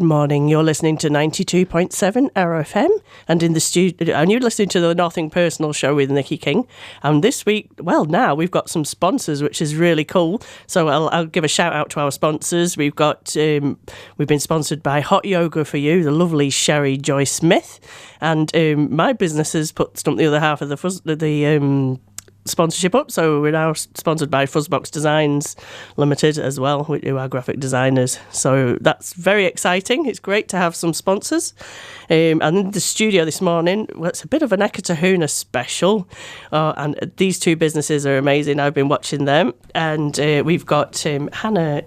morning. You're listening to 92.7 RFM and in the studio, and you're listening to the Nothing Personal show with Nikki King. And this week, well, now we've got some sponsors, which is really cool. So I'll give a shout out to our sponsors. We've been sponsored by Hot Yoga for You, the lovely Sherry Joy Smith, and my business has put the other half of the sponsorship up, so we're now sponsored by Fuzzbox Designs Limited as well, who are graphic designers, so that's very exciting. It's great to have some sponsors. And in the studio this morning, well, it's a bit of an Eketahuna special, and these two businesses are amazing. I've been watching them, and we've got Hannah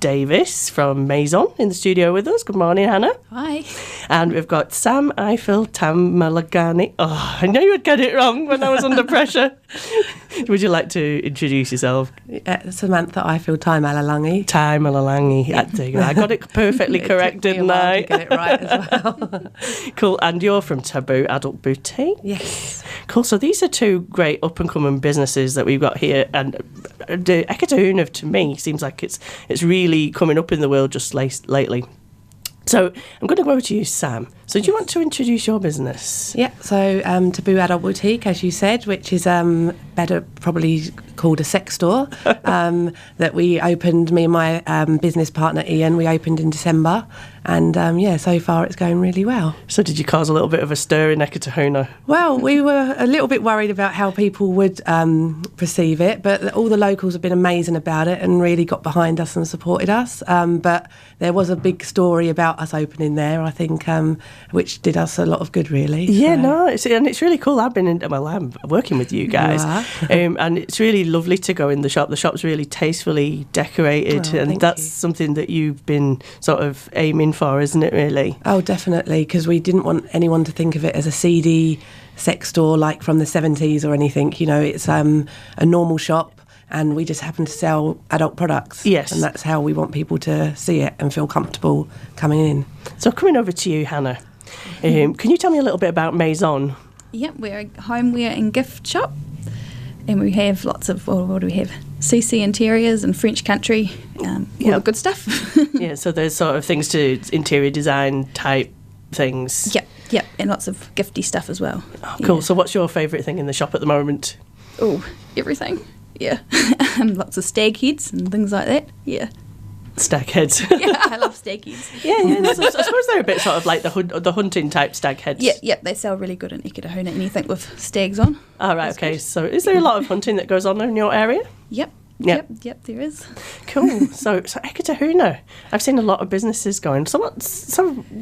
Davis from Maison in the studio with us. Good morning, Hannah. Hi. And we've got Sam Eiffel Tamalagani. Oh, I know you would get it wrong when I was under pressure. Would you like to introduce yourself? Samantha Eiffel Tamalagani. Tamalagani. I got it perfectly correct, didn't I? To get it right as well. Cool. And you're from Taboo Adult Boutique? Yes. Cool. So these are two great up-and-coming businesses that we've got here, and the Eketahuna, to me, seems like it's really coming up in the world just lately. So I'm going to go over to you, Sam. So do you want to introduce your business? Yeah, so Taboo Adult Boutique, as you said, which is better probably called a sex store, that we opened, me and my business partner Ian, we opened in December. And so far it's going really well. So did you cause a little bit of a stir in Eketahuna? Well, we were a little bit worried about how people would perceive it, but all the locals have been amazing about it and really got behind us and supported us. But there was a big story about us opening there, I think, which did us a lot of good, really. Yeah, no, it's really cool. I'm working with you guys, and it's really lovely to go in the shop. The shop's really tastefully decorated, and that's something that you've been sort of aiming for, isn't it, really? Oh, definitely, because we didn't want anyone to think of it as a seedy sex store like from the 70s or anything. You know, it's a normal shop, and we just happen to sell adult products. Yes. And that's how we want people to see it and feel comfortable coming in. So coming over to you, Hannah, can you tell me a little bit about Maison? Yeah, we're a homeware and gift shop, and we have lots of, what do we have? CC interiors and French country, all the good stuff. Yeah, so there's sort of things to interior design type things. Yep, and lots of gifty stuff as well. Oh, cool. Yeah. So what's your favourite thing in the shop at the moment? Oh, everything. Yeah. Lots of stag heads and things like that. Yeah. Stag heads. Yeah, I love stag heads. Yeah. I suppose they're a bit sort of like the hunting type stag heads. Yeah, they sell really good in Eketahuna, anything with stags on. Oh, right, okay. Good. So is there a lot of hunting that goes on in your area? Yep, there is. Cool. So Eketahuna, I've seen a lot of businesses going. So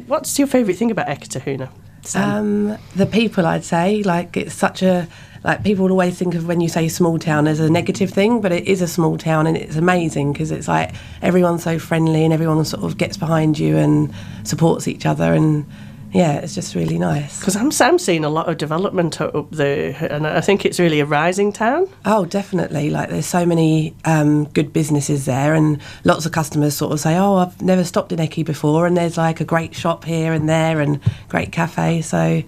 what's your favourite thing about Eketahuna, Sam? The people, I'd say. Like, it's such a... Like, people always think of when you say small town as a negative thing, but it is a small town, and it's amazing because it's like everyone's so friendly and everyone sort of gets behind you and supports each other, and yeah, it's just really nice. Because I'm seeing a lot of development up there, and I think it's really a rising town. Oh, definitely. Like, there's so many good businesses there, and lots of customers sort of say, oh, I've never stopped in Eki before, and there's like a great shop here and there and great cafe, so...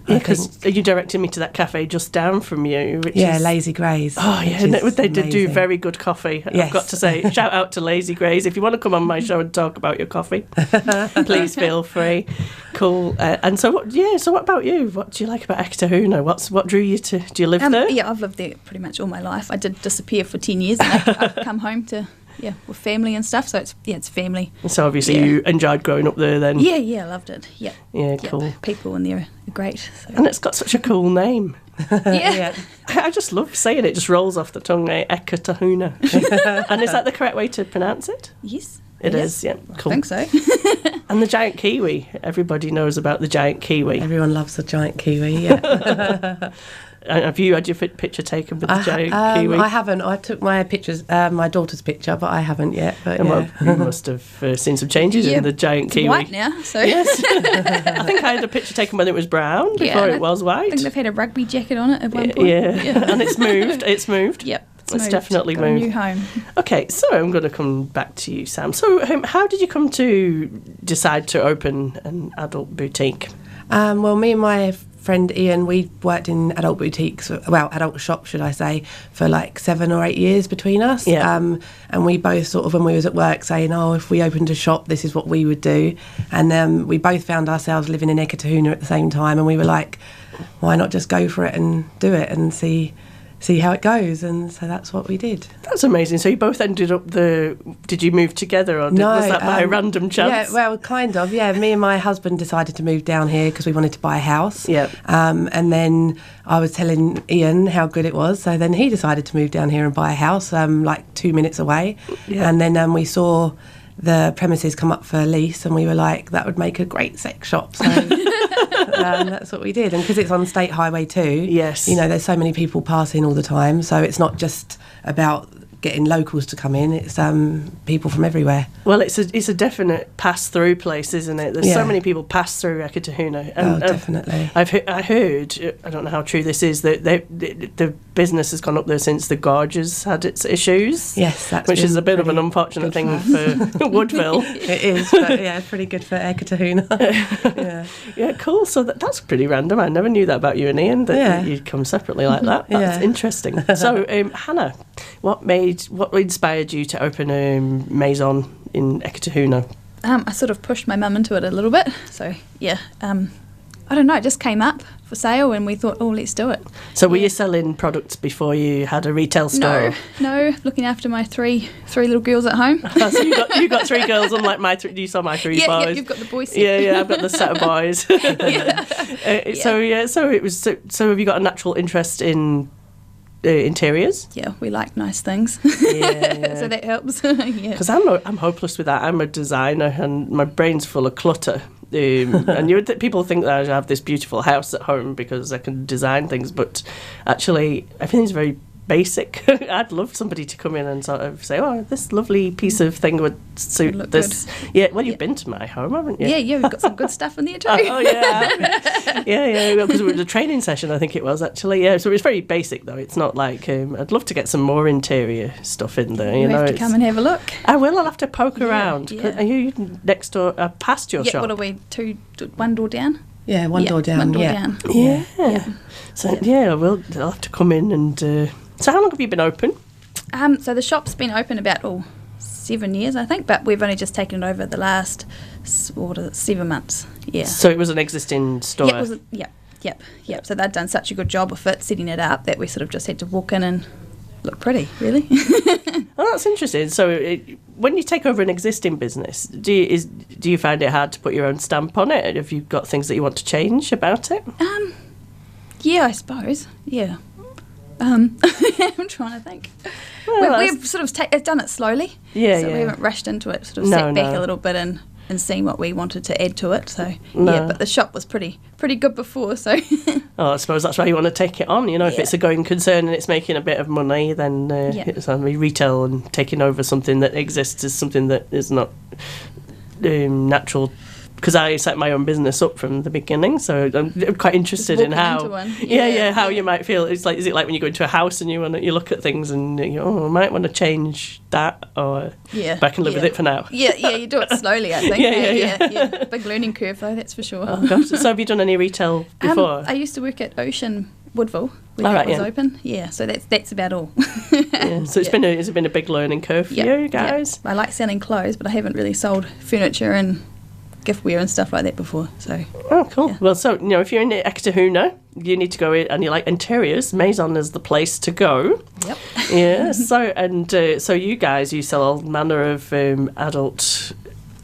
Yeah, because you directed me to that cafe just down from you. Which is Lazy Grays. Oh, yeah, and they did do very good coffee. Yes. I've got to say, shout out to Lazy Grays. If you want to come on my show and talk about your coffee, please feel free. Cool. And so what about you? What do you like about Eketahuna? What drew you to... Do you live there? Yeah, I've lived there pretty much all my life. I did disappear for 10 years, and I've come home to... Yeah, with family and stuff, so it's family. So obviously you enjoyed growing up there then? Yeah, I loved it. Yeah, cool. People in there are great. So. And it's got such a cool name. Yeah. I just love saying it. It just rolls off the tongue, Eketahuna. And is that the correct way to pronounce it? Yes. It is, yeah. Cool. I think so. And the giant kiwi. Everybody knows about the giant kiwi. Everyone loves the giant kiwi, yeah. Have you had your picture taken with the giant kiwi? I haven't. I took my daughter's picture, but I haven't yet. But well, you must have seen some changes in the giant kiwi. It's white now, so... Yes. I think I had a picture taken when it was brown, before it was white. I think they've had a rugby jacket on it at one point. Yeah. And it's moved. Yep. It's definitely moved. A new home. Okay, so I'm going to come back to you, Sam. So how did you come to decide to open an adult boutique? Well, me and my friend Ian, we worked in adult boutiques, well, adult shops, should I say, for like 7 or 8 years between us. Yeah. And we both sort of, when we was at work, saying, oh, if we opened a shop, this is what we would do. And we both found ourselves living in Eketahuna at the same time, and we were like, why not just go for it and do it and see how it goes? And so that's what we did. That's amazing. So you both ended up did you move together, or was that by random chance? Yeah, well, kind of, yeah. Me and my husband decided to move down here because we wanted to buy a house. Yeah. And then I was telling Ian how good it was, so then he decided to move down here and buy a house, like 2 minutes away. Yeah. And then we saw the premises come up for lease, and we were like, that would make a great sex shop. So that's what we did. And because it's on State Highway 2, yes, there's so many people passing all the time, so it's not just about getting locals to come in, it's people from everywhere. Well, it's a definite pass-through place, isn't it? There's so many people pass through Eketahuna. And, definitely. I heard, I don't know how true this is, that the business has gone up there since the Gorges had its issues. Yes, which is a bit of an unfortunate thing for Woodville. It is, but yeah, it's pretty good for Eketahuna. Yeah, cool. So that's pretty random. I never knew that about you and Ian, that you'd come separately like that. That's interesting. So, Hannah, what inspired you to open a maison in Eketahuna? I sort of pushed my mum into it a little bit. So, yeah, I don't know, it just came up for sale and we thought, oh, let's do it. So were you selling products before you had a retail store? No, looking after my three little girls at home. So you got 3 girls, unlike my 3. You saw my 3 boys. Yeah, you've got the boys. Yeah, I've got the set of boys. So it was. So have you got a natural interest in interiors? Yeah, we like nice things. Yeah. So that helps. Because I'm hopeless with that. I'm a designer and my brain's full of clutter. And people think that I have this beautiful house at home because I can design things, but actually everything's very basic. I'd love somebody to come in and sort of say, oh, this lovely piece of thing would suit this. Good. Yeah, well, you've been to my home, haven't you? Yeah, we've got some good stuff in there too. Oh, yeah. Yeah, because it was a training session, I think it was, actually. Yeah, so it was very basic, though. It's not like, I'd love to get some more interior stuff in there. You have to come and have a look. I will, I'll have to poke around. Yeah. Are you next door, past your shop? Yeah, what are we, 1 door down? Yeah, one door down. One door down. Yeah. So, I'll have to come in and... So how long have you been open? So the shop's been open about 7 years, I think, but we've only just taken it over the last 7 months. Yeah. So it was an existing store? Yep. So they'd done such a good job of it, setting it up, that we sort of just had to walk in and look pretty, really. Oh, that's interesting. So when you take over an existing business, do you find it hard to put your own stamp on it? Have you got things that you want to change about it? Yeah, I suppose. Yeah. I'm trying to think. Well, we've sort of done it slowly. Yeah, so we haven't rushed into it. Sort of sat back a little bit and seen what we wanted to add to it. So but the shop was pretty good before. So I suppose that's why you want to take it on. If it's a going concern and it's making a bit of money, then it's retail, and taking over something that exists is something that is not natural. Because I set my own business up from the beginning, so I'm quite interested in how, how you might feel. It's like, is it like when you go into a house and you look at things and I might want to change that, or but I can live with it for now. Yeah, you do it slowly, I think. Yeah. Big learning curve though, that's for sure. Oh gosh, so have you done any retail before? I used to work at Ocean Woodville when it was open. Yeah, so that's about all. So it's been a big learning curve for you guys. I like selling clothes, but I haven't really sold furniture and giftware and stuff like that before. So cool. Yeah. Well, so if you're in Eketahuna, you need to go in and you like interiors. Maison is the place to go. Yep. Yeah. So you guys, you sell all manner of adult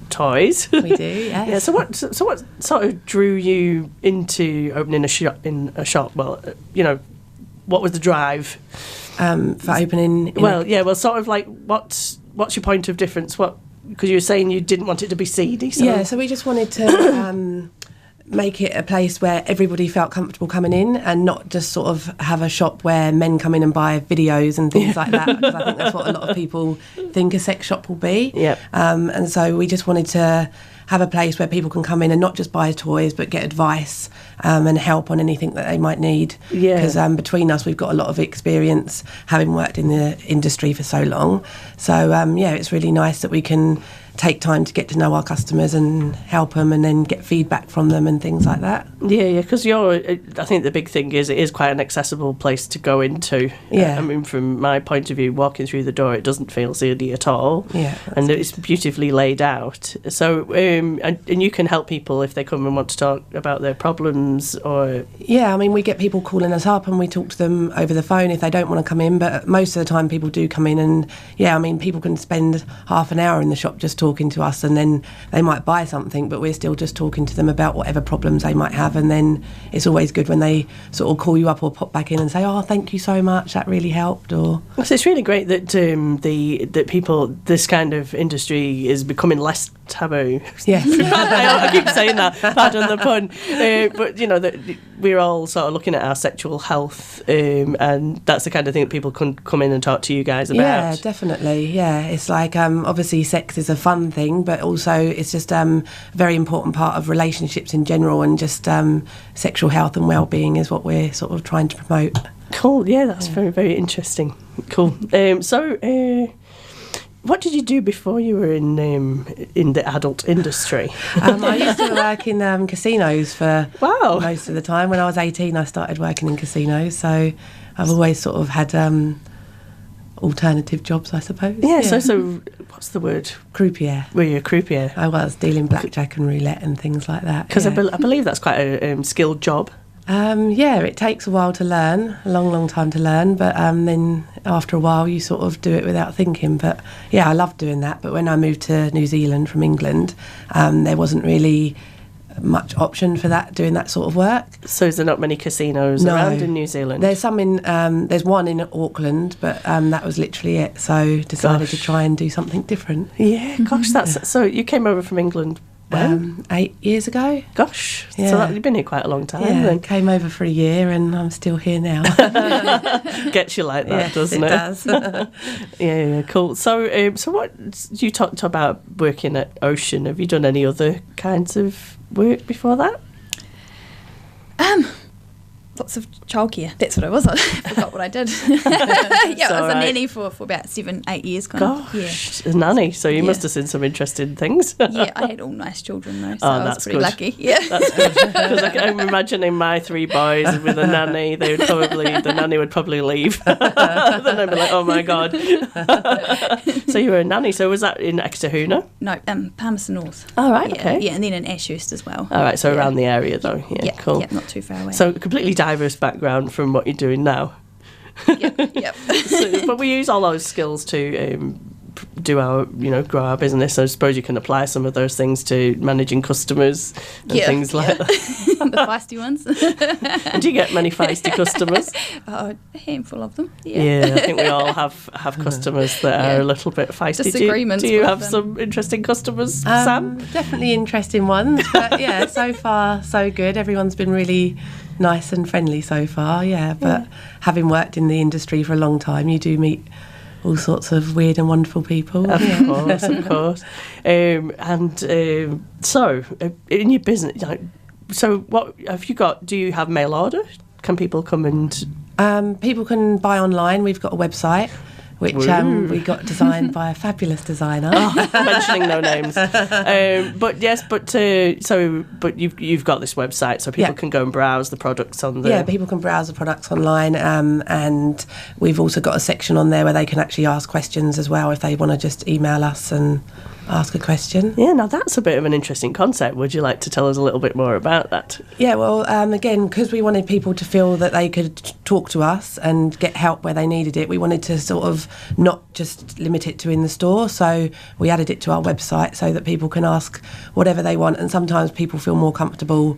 toys. We do. Yes. Yeah. So what sort of drew you into opening a shop? Well, what was the drive for opening? Well, sort of like what's your point of difference? Because you were saying you didn't want it to be seedy. So we just wanted to make it a place where everybody felt comfortable coming in, and not just sort of have a shop where men come in and buy videos and things like that, because I think that's what a lot of people think a sex shop will be. Yeah. And so we just wanted to have a place where people can come in and not just buy toys but get advice and help on anything that they might need. Yeah. Because between us we've got a lot of experience having worked in the industry for so long. So it's really nice that we can take time to get to know our customers and help them and then get feedback from them and things like that. Yeah, because I think the big thing is it is quite an accessible place to go into. Yeah. I mean, from my point of view, walking through the door, it doesn't feel seedy at all. Yeah. And it's beautifully laid out. So, and you can help people if they come and want to talk about their problems or... Yeah, I mean, we get people calling us up and we talk to them over the phone if they don't want to come in, but most of the time people do come in and, yeah, I mean, people can spend half an hour in the shop just talking to us and then they might buy something, but we're still just talking to them about whatever problems they might have, and then it's always good when they sort of call you up or pop back in and say, oh, thank you so much, that really helped. Or so it's really great that that people, this kind of industry is becoming less taboo. Yeah. I keep saying that, pardon the pun, but you know that we're all sort of looking at our sexual health, and that's the kind of thing that people can come in and talk to you guys about. Yeah, definitely. Yeah, it's like obviously sex is a fun thing, but also it's just a very important part of relationships in general, and just sexual health and well-being is what we're sort of trying to promote. Cool. Yeah, that's very, very interesting. Cool. What did you do before you were in the adult industry? I used to work in casinos for wow. most of the time. When I was 18, I started working in casinos, so I've always sort of had alternative jobs, I suppose. Yeah. So what's the word? Croupier. Were you a croupier? I was dealing blackjack and roulette and things like that. Because I believe that's quite a skilled job. Yeah, it takes a while to learn, a long, long time to learn, but then after a while you sort of do it without thinking. But yeah, I love doing that. But when I moved to New Zealand from England, there wasn't really much option for that, doing that sort of work. So is there not many casinos around in New Zealand? There's some in, there's one in Auckland, but that was literally it. So decided to try and do something different. Yeah, gosh, that's so. You came over from England when? 8 years ago. Gosh, yeah. So you've been here quite a long time. Yeah, then. Came over for a year and I'm still here now. Gets you like that, yes, doesn't it? It does. Yeah, cool. So what you talked about working at Ocean? Have you done any other kinds of work before that? Lots of childcare. That's what I was. I forgot what I did. I was a nanny for about 7-8 years. Gosh, a nanny. So you must have seen some interesting things. Yeah, I had all nice children though, so I was pretty lucky. Yeah, that's good. Because I'm imagining my 3 boys with a nanny. The nanny would probably leave. Then I'd be like, oh my god. So you were a nanny. So was that in Exeter? No, Palmerston North. Oh right, yeah, okay. Yeah, and then in Ashurst as well. All right, so around the area though. Yeah, cool. Yeah, not too far away. So completely diverse background from what you're doing now. Yep. But we use all those skills to do our, grow our business. So I suppose you can apply some of those things to managing customers and things like that. The feisty ones. And do you get many feisty customers? A handful of them. Yeah, I think we all have customers that are a little bit feisty. Disagreements. Do you have some interesting customers, Sam? Definitely interesting ones, but yeah, so far so good. Everyone's been really nice and friendly so far, but having worked in the industry for a long time, you do meet all sorts of weird and wonderful people. Of course. So, in your business, so what have you got? Do you have mail order? Can people come and... people can buy online. We've got a website, which we got designed by a fabulous designer. Mentioning no names. But you've got this website, so people can go and browse the products on there. Yeah, people can browse the products online, and we've also got a section on there where they can actually ask questions as well if they want to just email us and ask a question. Yeah, now that's a bit of an interesting concept. Would you like to tell us a little bit more about that? Yeah, well, again, because we wanted people to feel that they could talk to us and get help where they needed it, we wanted to sort of not just limit it to in the store. So we added it to our website so that people can ask whatever they want. And sometimes people feel more comfortable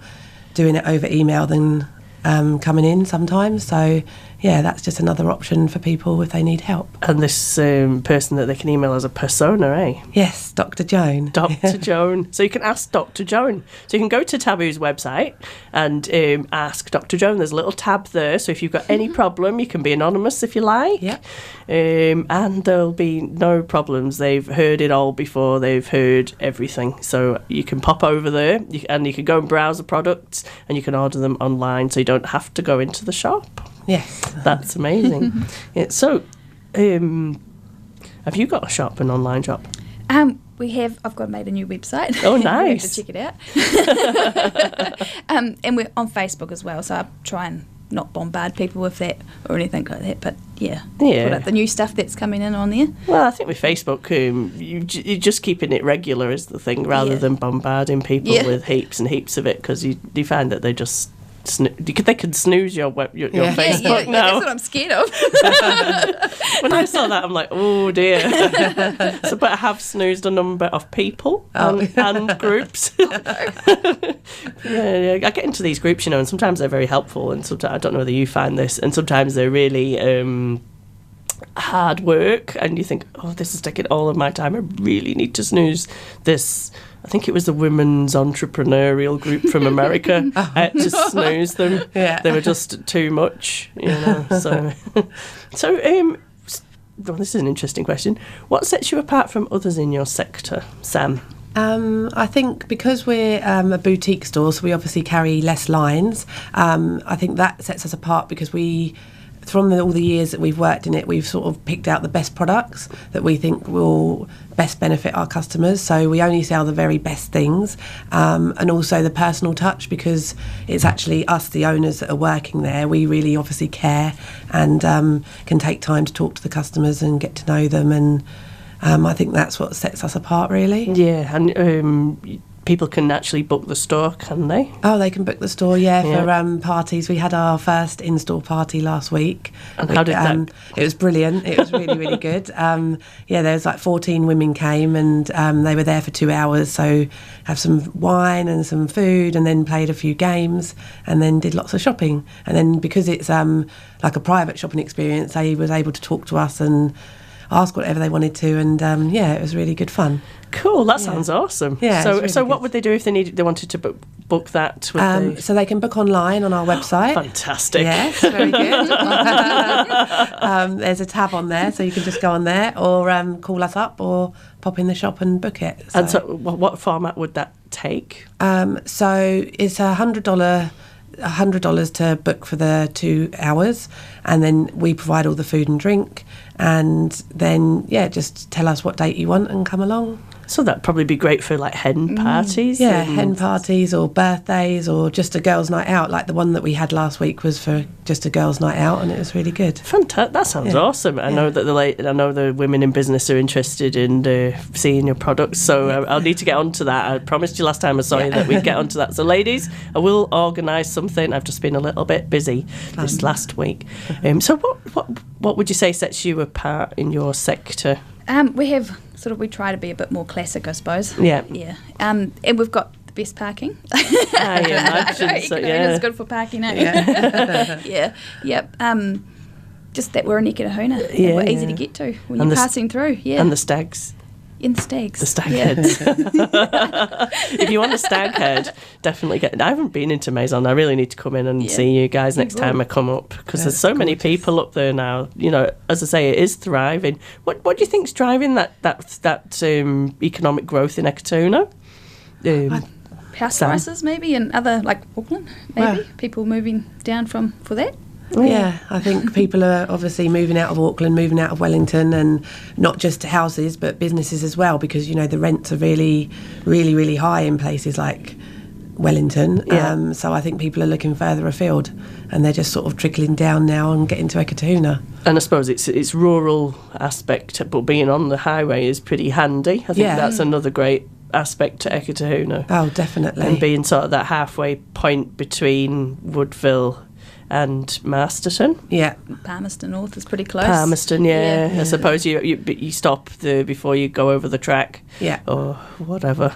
doing it over email than coming in sometimes. So yeah, that's just another option for people if they need help. And this person that they can email as a persona, eh? Yes, Dr. Joan. Dr. Joan. So you can ask Dr. Joan. So you can go to Taboo's website and ask Dr. Joan. There's a little tab there. So if you've got any problem, you can be anonymous if you like. Yeah. And there'll be no problems. They've heard it all before. They've heard everything. So you can pop over there and you can go and browse the products and you can order them online so you don't have to go into the shop. Yes. That's amazing. So, have you got a shop, an online shop? I've made a new website. Oh, nice. You have to check it out. And we're on Facebook as well, so I try and not bombard people with that or anything like that. But put up the new stuff that's coming in on there. Well, I think with Facebook, you're just keeping it regular is the thing, rather than bombarding people with heaps and heaps of it, because you find that they just... they can snooze your Facebook now. That's what I'm scared of. When I saw that, I'm like, oh dear. But I have snoozed a number of people and groups. I get into these groups, and sometimes they're very helpful, and sometimes I don't know whether you find this, and sometimes they're really hard work, and you think, oh, this is taking all of my time. I really need to snooze this. I think it was the women's entrepreneurial group from America. I had to snooze them. Yeah. They were just too much, So, this is an interesting question. What sets you apart from others in your sector, Sam? I think because we're a boutique store, so we obviously carry less lines. I think that sets us apart because from all the years that we've worked in it, we've sort of picked out the best products that we think will best benefit our customers. So we only sell the very best things, and also the personal touch, because it's actually us, the owners, that are working there. We really obviously care and can take time to talk to the customers and get to know them, and I think that's what sets us apart, really. Yeah, and people can actually book the store, can they? Oh, they can book the store, for parties. We had our first in-store party last week. And how did that? It was brilliant. It was really, really good. There was 14 women came, and they were there for 2 hours. So have some wine and some food, and then played a few games, and then did lots of shopping. And then because it's like a private shopping experience, they was able to talk to us and ask whatever they wanted to, and it was really good fun. Cool, that sounds awesome. Yeah, so really what would they do if they wanted to book that? So they can book online on our website. Fantastic. Yes, very good. There's a tab on there, so you can just go on there, or call us up, or pop in the shop and book it. And so what format would that take? So it's $100 to book for the 2 hours, and then we provide all the food and drink, and then just tell us what date you want and come along. So that'd probably be great for like hen parties. Hen parties or birthdays, or just a girls' night out. Like the one that we had last week was for just a girls' night out, and it was really good. Fantastic! That sounds awesome. I know that the women in business are interested in seeing your products, so I'll need to get onto that. I promised you last time I saw you that we'd get onto that. So ladies, I will organise something. I've just been a little bit busy this last week. So what would you say sets you apart in your sector? We try to be a bit more classic, I suppose. Yeah. Yeah. And we've got the best parking. I imagine so, It's good for parking, yeah. Yep. Just that we're in Eketahuna. Yeah. We're easy to get to when you're passing through. Yeah. And the stags. In the stags. The stag heads. If you want a stag head, definitely get... I haven't been into Maison. I really need to come in and see you guys next time I come up, because there's so many people up there now. As I say, it is thriving. What do you think's driving that economic growth in Eketahuna? House prices, maybe, and other, like Auckland, maybe. People moving down for that. Yeah, I think people are obviously moving out of Auckland, moving out of Wellington, and not just houses but businesses as well, because the rents are really, really, really high in places like Wellington. Yeah. So I think people are looking further afield, and they're just sort of trickling down now and getting to Eketahuna. And I suppose it's rural aspect, but being on the highway is pretty handy. I think that's another great aspect to Eketahuna. Oh, definitely. And being sort of that halfway point between Woodville and Masterton. Yeah. Palmerston North is pretty close. Palmerston, I suppose you stop before you go over the track. Yeah. Or whatever.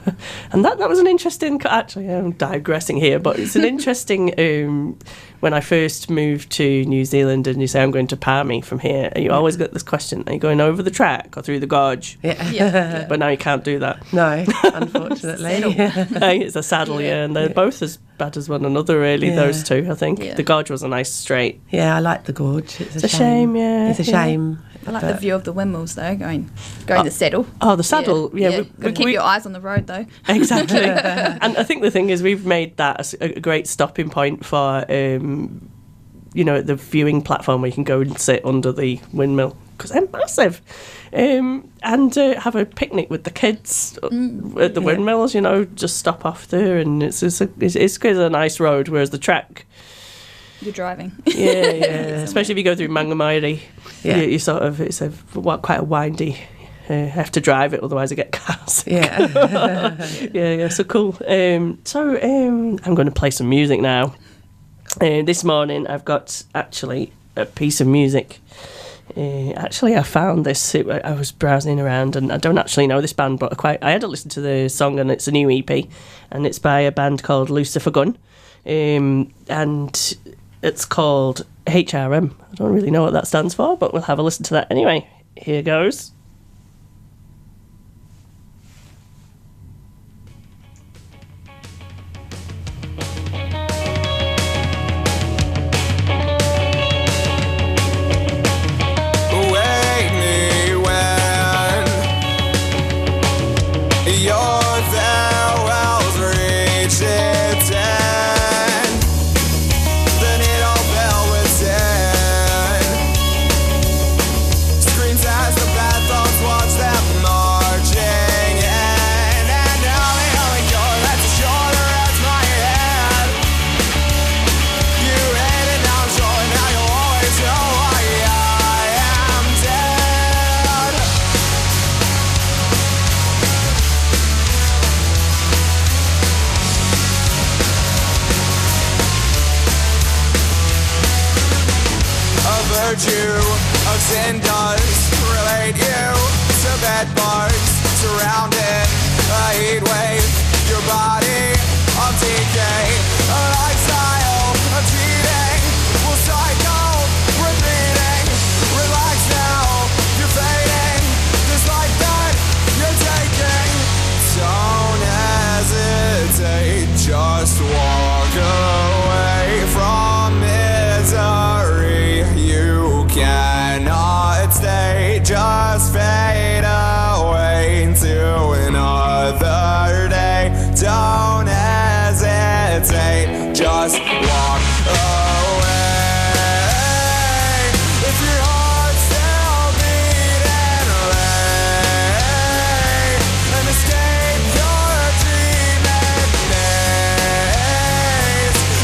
And that was an interesting... Actually, I'm digressing here, but it's an interesting... when I first moved to New Zealand and you say, I'm going to Palmy from here, and you always get this question, are you going over the track or through the gorge? Yeah. But now you can't do that. No, unfortunately. It's a saddle, and they're both as bad as one another, really, those two, I think. Yeah. The gorge was a nice straight. Yeah, I like the gorge. It's a shame, yeah. It's a shame. I like the view of the windmills, though, going the saddle. Oh, the saddle, yeah. Keep your eyes on the road, though. Exactly. And I think the thing is, we've made that a great stopping point for, the viewing platform where you can go and sit under the windmill because they're massive. And have a picnic with the kids at the windmills, just stop off there, and it's a nice road, whereas the track... You're driving. Yeah. Especially if you go through Mangamairi. Yeah. You sort of, it's quite a windy... have to drive it, otherwise I get car sick. Yeah. So cool. I'm going to play some music now. This morning I've got actually a piece of music. I found this. I was browsing around, and I don't actually know this band, but I had to listen to the song, and it's a new EP, and it's by a band called Lucifer Gun, and it's called HRM. I don't really know what that stands for, but we'll have a listen to that anyway. Here goes. Sin does relate you to bed bugs surrounded a heat wave. Your body of decay, a lifestyle of cheating will cycle, repeating. Relax now, you're fading. This life that you're taking. Don't hesitate, just walk away from misery. You cannot stay, just fade away into another day. Don't hesitate, just walk away. If your heart's still beating, lay and escape your dreaming days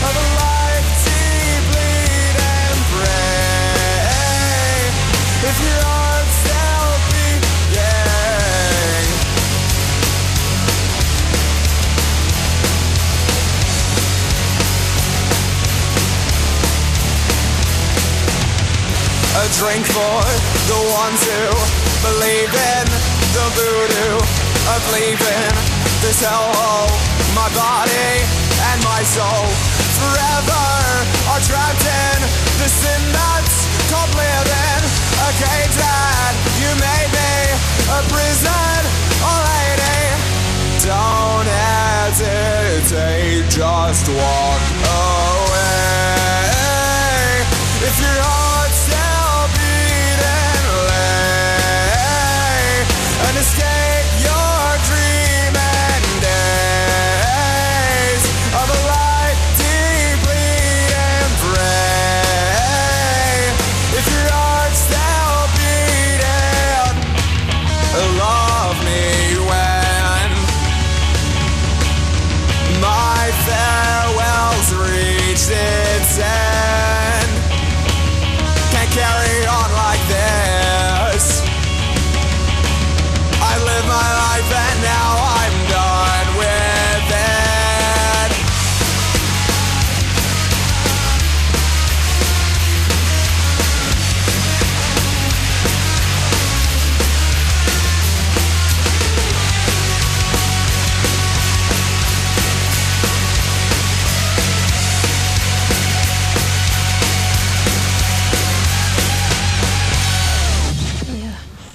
of a life deeply and pray. If your heart's still beating, a drink for the ones who believe in the voodoo of leaving this hellhole. My body and my soul forever are trapped in the sin that's called living. A cage that you made me, a prison, a lady. Don't hesitate, just walk away. If your heart's still beating, lay and escape your dreaming days of a life deeply and pray. If your heart's still beating, love me when my farewell's reached its end. Can't carry on like this. I live my life and now I'm done with it.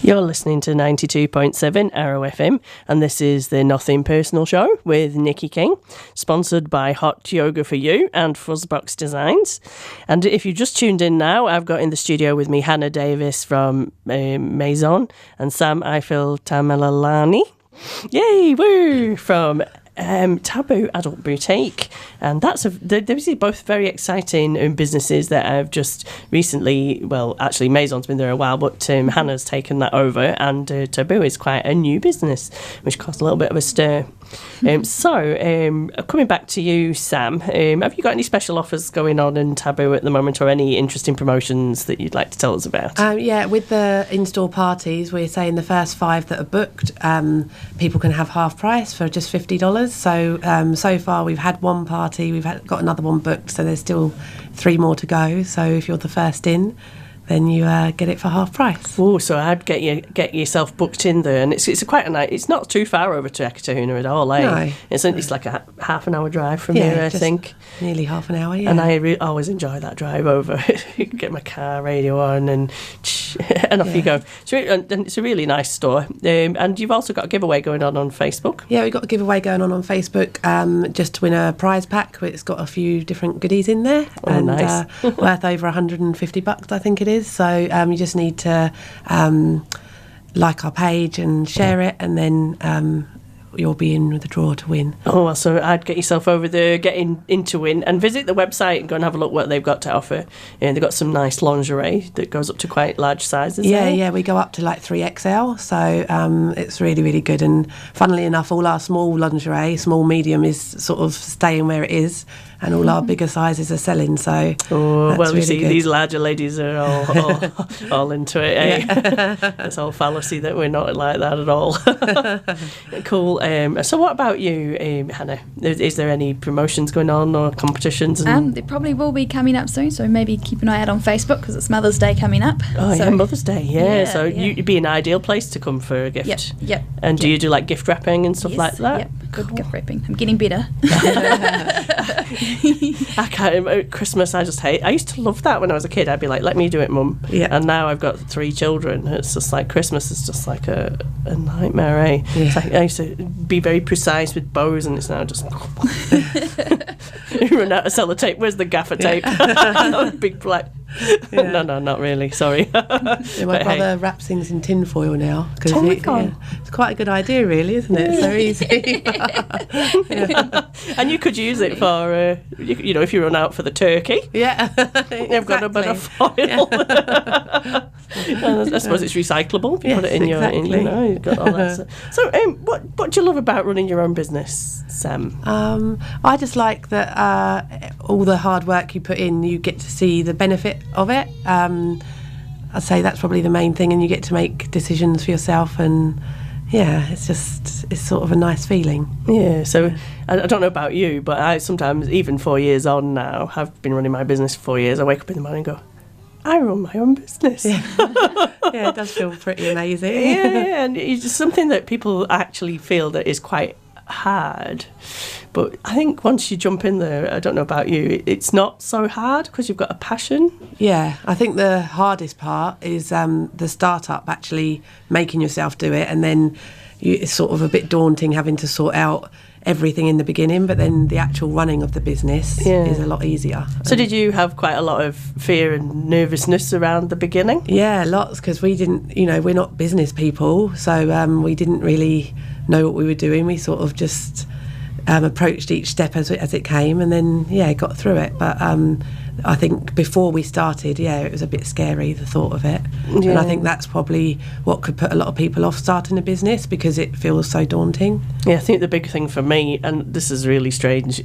You're listening to 92.7 Arrow FM, and this is the Nothing Personal Show with Nikki King, sponsored by Hot Yoga for You and Fuzzbox Designs. And if you just tuned in now, I've got in the studio with me Hannah Davis from Maison and Sam Eiffel Tamelalani. Yay, woo! From Taboo Adult Boutique, and they're both very exciting businesses that have just recently, well, actually Maison's been there a while, but Hannah's taken that over, and Taboo is quite a new business, which caused a little bit of a stir. Coming back to you, Sam, have you got any special offers going on in Taboo at the moment, or any interesting promotions that you'd like to tell us about? With the in-store parties, we're saying the first 5 that are booked, people can have half price for just $50. So far we've had one party, we've got another one booked, so there's still 3 more to go. So if you're the first in, then you get it for half price. Oh, so I'd get yourself booked in there, and it's quite a night. It's not too far over to Ekatahuna at all, eh? No. It's like a half an hour drive from here, I think. Nearly half an hour, yeah. And I always enjoy that drive over. Get my car radio on and off you go. And it's a really nice store. And you've also got a giveaway going on Facebook. Yeah, we've got a giveaway going on Facebook just to win a prize pack. It's got a few different goodies in there. Oh, nice. Worth over $150, I think it is. So you just need to like our page and share it, and then you'll be in the draw to win. Oh, well, so I'd get yourself over there, get in to win, and visit the website and go and have a look what they've got to offer. And they've got some nice lingerie that goes up to quite large sizes. Yeah, we go up to like 3XL, so it's really, really good. And funnily enough, all our small lingerie, small, medium, is sort of staying where it is, and all our bigger sizes are selling. So you see, good. These larger ladies are all into it. Eh? Yeah. It's all fallacy that we're not like that at all. Cool. So what about you, Hannah? Is there any promotions going on or competitions? There probably will be coming up soon, so maybe keep an eye out on Facebook, because it's Mother's Day coming up. Mother's Day, so you'd be an ideal place to come for a gift. Yep. And do you do like gift wrapping and stuff like that? Yep, good gift wrapping. I'm getting better. I can't. Christmas, I just hate. I used to love that when I was a kid. I'd be like, "Let me do it, Mum." Yeah. And now I've got 3 children. It's just like Christmas is just like a nightmare, eh? Yeah. It's like I used to be very precise with bows, and it's now just you run out of sellotape. Where's the gaffer tape? Big black. Yeah. No, not really. Sorry. My brother wraps things in tin foil now, because it's quite a good idea, really, isn't it? So easy. And you could use it for, if you run out for the turkey. Yeah, you've got a bit of foil. Yeah. I suppose it's recyclable. If you put it in you've got all that. So, what do you love about running your own business, Sam? I just like that all the hard work you put in, you get to see the benefit of it. I'd say that's probably the main thing, and you get to make decisions for yourself, and it's sort of a nice feeling. Yeah, so I don't know about you, but I sometimes, even 4 years on now, I've been running my business for 4 years, I wake up in the morning and go, I run my own business. Yeah, it does feel pretty amazing. Yeah, and it's something that people actually feel that is quite hard, but I think once you jump in there, I don't know about you, it's not so hard because you've got a passion. Yeah, I think the hardest part is the startup, actually making yourself do it, and then it's sort of a bit daunting having to sort out everything in the beginning, but then the actual running of the business is a lot easier. So did you have quite a lot of fear and nervousness around the beginning? Yeah, lots, because we didn't, we're not business people, so we didn't really know what we were doing. We sort of just approached each step as it came, and then got through it. But I think before we started, it was a bit scary, the thought of it. Yeah. And I think that's probably what could put a lot of people off starting a business, because it feels so daunting. Yeah, I think the big thing for me, and this is really strange,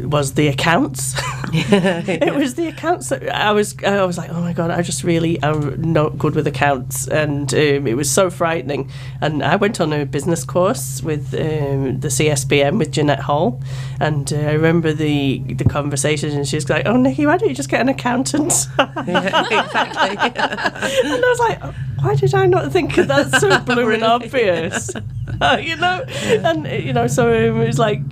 was the accounts. It was the accounts that I was like, oh my God, I just really am not good with accounts, and it was so frightening. And I went on a business course with the CSBM with Jeanette Hall, and I remember the conversation, and she was like, oh Nikki, why don't you just get an accountant? Exactly. And I was like, why did I not think of that? So blooming obvious. And so it was like,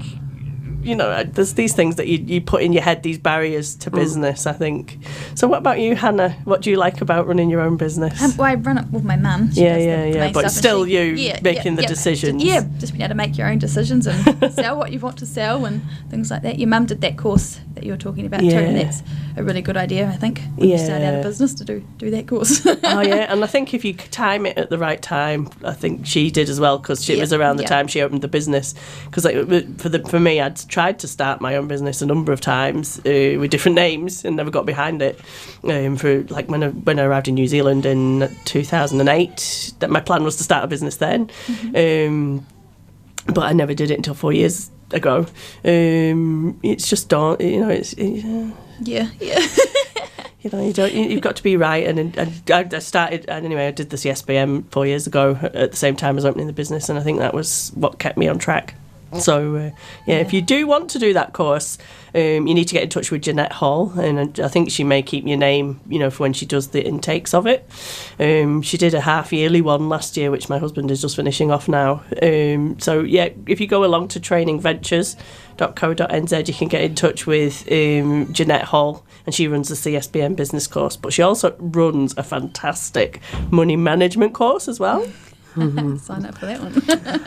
there's these things that you put in your head, these barriers to business, I think. So what about you, Hannah? What do you like about running your own business? I run it with my mum. But still making the decisions. Just being able to make your own decisions and sell what you want to sell and things like that. Your mum did that course that you're talking about too, and that's a really good idea, I think, when you start out a business, to do that course. Oh yeah, and I think if you time it at the right time, I think she did as well, because it was around the time she opened the business. Because for me, I'd tried to start my own business a number of times with different names and never got behind it. For like when I arrived in New Zealand in 2008, that my plan was to start a business then, but I never did it until 4 years ago. It's just you've got to be right, and I started, and anyway, I did the CSBM 4 years ago at the same time as opening the business, and I think that was what kept me on track. So if you do want to do that course, you need to get in touch with Jeanette Hall, and I think she may keep your name, for when she does the intakes of it. She did a half-yearly one last year, which my husband is just finishing off now. If you go along to trainingventures.co.nz, you can get in touch with Jeanette Hall, and she runs the CSBM business course, but she also runs a fantastic money management course as well. Sign up for that one.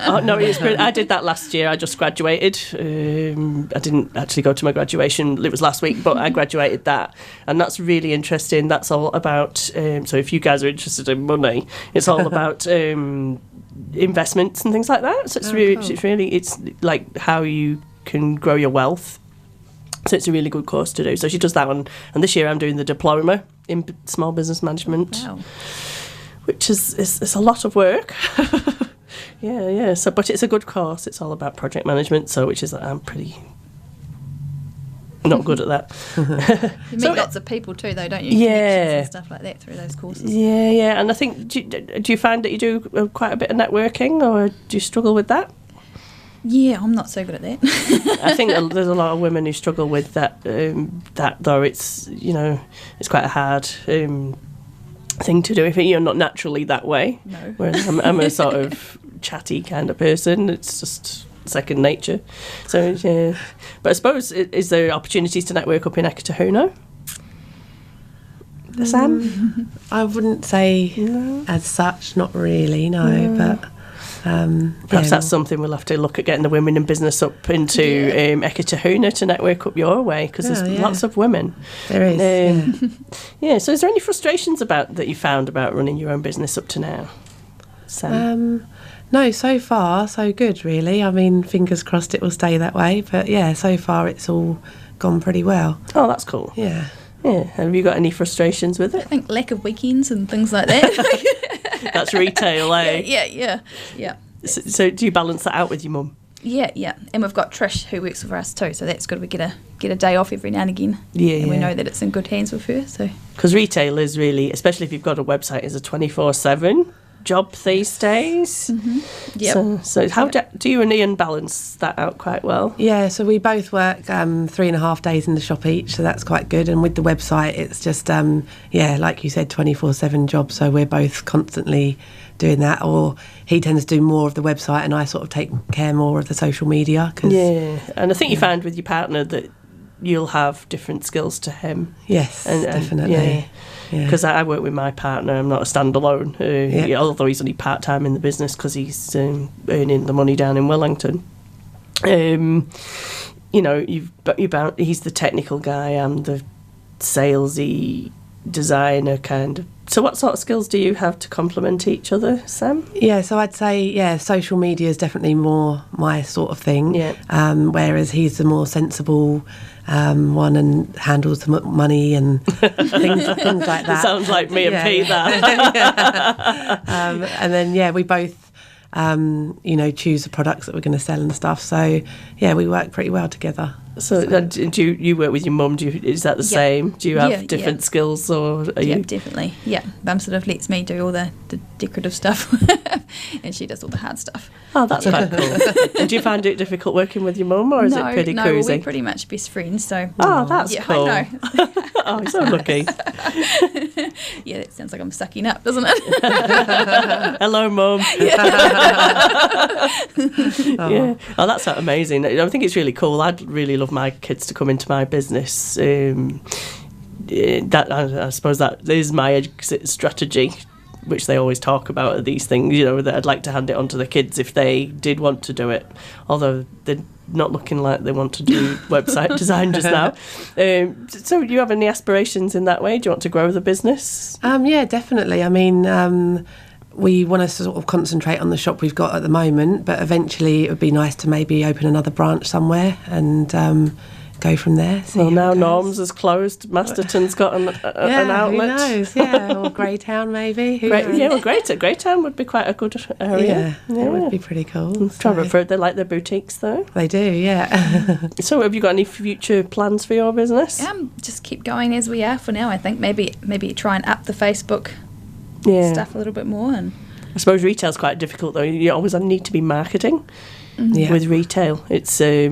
Oh no, it's great. I did that last year. I just graduated. I didn't actually go to my graduation. It was last week, but I graduated that, and that's really interesting. That's all about. So if you guys are interested in money, it's all about investments and things like that. So it's like how you can grow your wealth. So it's a really good course to do. So she does that one, and this year I'm doing the diploma in small business management. Wow. Which is a lot of work. Yeah. So, but it's a good course. It's all about project management. So, which is I'm pretty not good at that. You meet lots of people too, though, don't you? Connections and stuff like that through those courses. Yeah. And I think do you find that you do quite a bit of networking, or do you struggle with that? Yeah, I'm not so good at that. I think there's a lot of women who struggle with that. That though, it's it's quite a hard. Thing to do if you're not naturally that way. No. Whereas I'm a sort of chatty kind of person. It's just second nature. So but I suppose is there opportunities to network up in Ekatahuno? Sam? I wouldn't say as such, not really, but perhaps that's something we'll have to look at, getting the women in business up into Ekatahuno to network up your way, because there's lots of women. There is. So is there any frustrations that you found about running your own business up to now, Sam? No, so far so good, really. I mean, fingers crossed it will stay that way, but so far it's all gone pretty well. Oh, that's cool. Yeah. Have you got any frustrations with it? I think lack of weekends and things like that. That's retail, eh? Yeah. So do you balance that out with your mum? Yeah. And we've got Trish who works for us too, so that's good. We get a day off every now and again. And we know that it's in good hands with her. So because retail is really, especially if you've got a website, is a 24/7 job these days. Yep. So how do you and Ian balance that out quite well? Yeah, so we both work 3.5 days in the shop each, so that's quite good. And with the website, it's just like you said, 24/7 job. So we're both constantly doing that. Or he tends to do more of the website, and I sort of take care more of the social media. And I think you found with your partner that you'll have different skills to him. Yes, definitely. Because I work with my partner. I'm not a standalone, although he's only part-time in the business because he's earning the money down in Wellington. He's the technical guy, I'm the salesy designer kind of. So what sort of skills do you have to complement each other, Sam? Yeah, so I'd say, social media is definitely more my sort of thing, whereas he's the more sensible one and handles the money and things like that. Sounds like me and Pete, that. And then, we both, choose the products that we're going to sell and stuff. So, we work pretty well together. So do you work with your mum? Is that the same? Do you have different skills, or are you? Definitely. Yeah, Mum sort of lets me do all the decorative stuff, and she does all the hard stuff. Oh, that's quite cool. And do you find it difficult working with your mum, or is it pretty cozy? No, we're pretty much best friends. So. Oh, that's cool. I know. Oh, so lucky. Yeah, that sounds like I'm sucking up, doesn't it? Hello, Mum. Yeah. Oh, that's amazing. I think it's really cool. I'd really love my kids to come into my business. That I suppose that is my exit strategy. which they always talk about at these things, you know, that I'd like to hand it on to the kids if they did want to do it, although they're not looking like they want to do website design just now. So do you have any aspirations in that way? Do you want to grow the business? Yeah, definitely. I mean, we want to sort of concentrate on the shop we've got at the moment, but eventually it would be nice to maybe open another branch somewhere and go from there. Well, now Norm's has closed. Masterton's got an outlet. Who knows? Yeah, or Greytown maybe. Greytown would be quite a good area. Yeah, it would be pretty cool. They like their boutiques though. They do, yeah. So have you got any future plans for your business? Just keep going as we are for now. I think maybe try and up the Facebook stuff a little bit more. And I suppose retail's quite difficult though. You always need to be marketing. With retail, it's a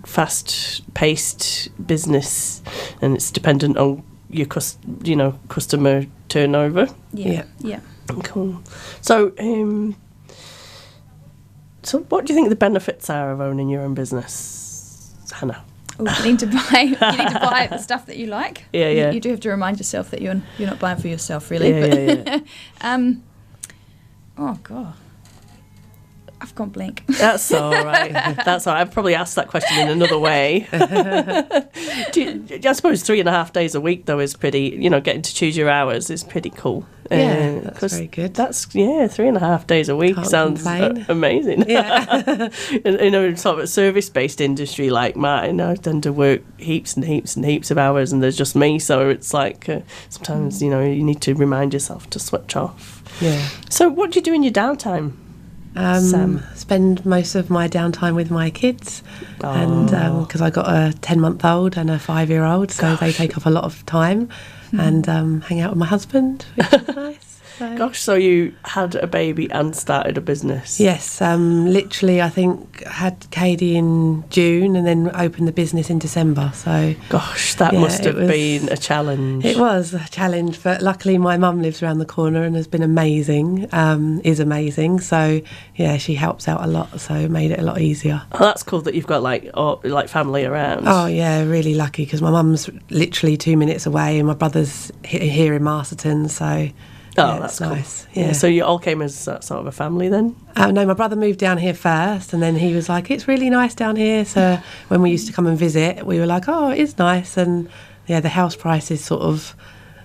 fast-paced business, and it's dependent on your customer turnover. Yeah. Cool. So, what do you think the benefits are of owning your own business, Hannah? You need to buy the stuff that you like. Yeah. You do have to remind yourself that you're not buying for yourself, really. Yeah. Oh God. I've gone blank. That's all right. I've probably asked that question in another way. I suppose 3.5 days a week, though, is pretty, getting to choose your hours is pretty cool. Yeah, that's very good. 3.5 days a week. Can't sounds amazing. Yeah. Sort of a service-based industry like mine, I tend to work heaps and heaps and heaps of hours, and there's just me, so it's like sometimes, you need to remind yourself to switch off. Yeah. So what do you do in your downtime? Spend most of my downtime with my kids, and because I got a 10-month-old and a 5-year-old, so they take up a lot of time, and hang out with my husband, which is nice. So you had a baby and started a business? Yes, literally I think had Katie in June and then opened the business in December. So that must have been a challenge. It was a challenge, but luckily my mum lives around the corner and has been amazing, is amazing. So yeah, she helps out a lot, so it made it a lot easier. Oh, that's cool that you've got like family around. Oh yeah, really lucky because my mum's literally 2 minutes away and my brother's here in Masterton, so... that's nice. Cool. Yeah. So you all came as sort of a family then? No, my brother moved down here first, and then he was like, "It's really nice down here." So when we used to come and visit, we were like, "Oh, it is nice." And the house prices sort of